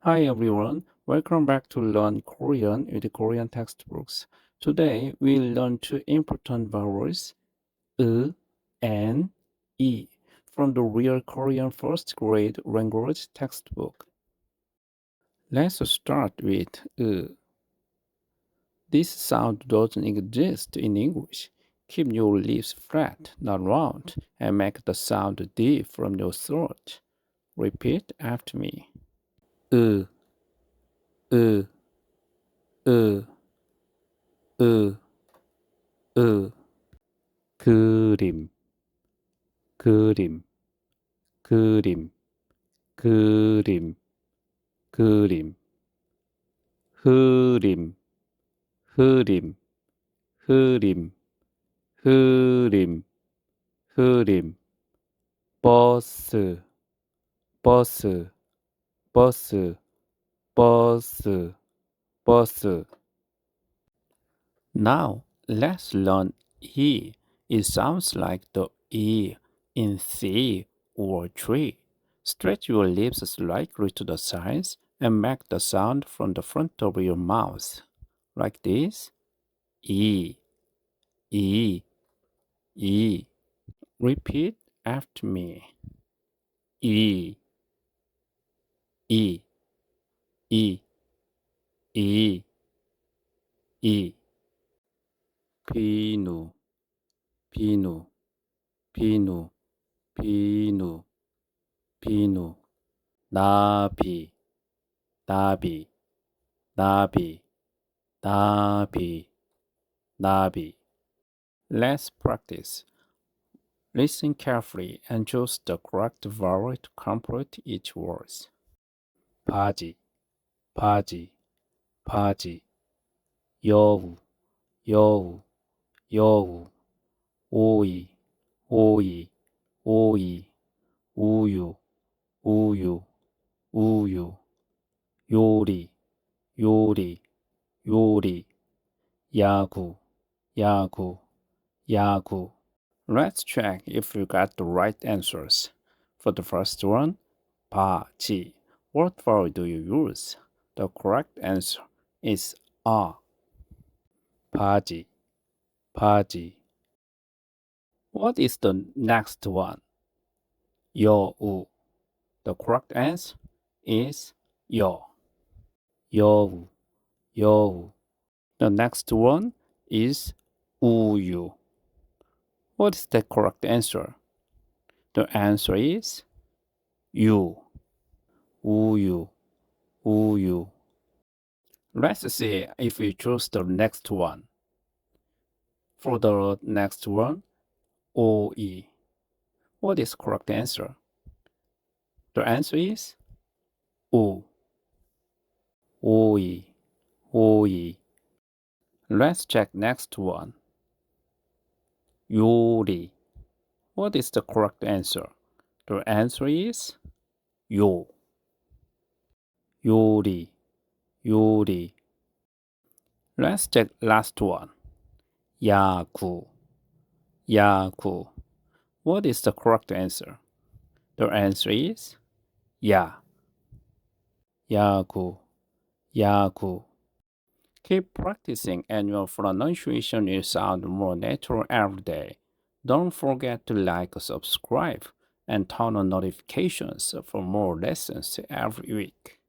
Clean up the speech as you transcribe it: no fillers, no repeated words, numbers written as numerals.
Hi everyone, welcome back to Learn Korean with Korean textbooks. Today we'll learn two important vowels, e and e, from the Real Korean First Grade Language textbook. Let's start with e. This sound doesn't exist in English. Keep your lips flat, not round, and make the sound deep from your throat. Repeat after me. E, e, e, e, e. 그림, 그림, 그림, 그림, 그림, 흐림, 흐림, 흐림, 흐림, 흐림, 버스, 버스, 버스, 버스, 버스. Now let's learn E. It sounds like the E in C or tree. Stretch your lips slightly to the sides and make the sound from the front of your mouth. Like this. E, E, E. Repeat after me. E, E, E, E, E. 비누, 비누, 비누, 비누, 비누. 나비, 나비, 나비, 나비, 나비. Let's practice. Listen carefully and choose the correct vowel to complete each word. 바지, 바지, 바지. 여우, 여우, 여우. 오이, 오이, 오이. 우유, 우유, 우유. 요리, 요리, 요리. 야구, 야구, 야구. Let's check if you got the right answers. For the first one, 바지. What vowel do you use? The correct answer is a. 바지, 바지. What is the next one? 여우. The correct answer is 여. 여우, 여우. The next one is 우유. What is the correct answer? The answer is 유. 우유, 우유. Let's see if we choose the next one. For the next one, 오이. What is correct answer? The answer is 오. 오이, 오이. Let's check next one. 요리. What is the correct answer? The answer is 요. 요리, 요리. Let's check last one. 야구, 야구. What is the correct answer? The answer is 야. 야구, 야구. Keep practicing and your pronunciation will sound more natural every day. Don't forget to like, subscribe, and turn on notifications for more lessons every week.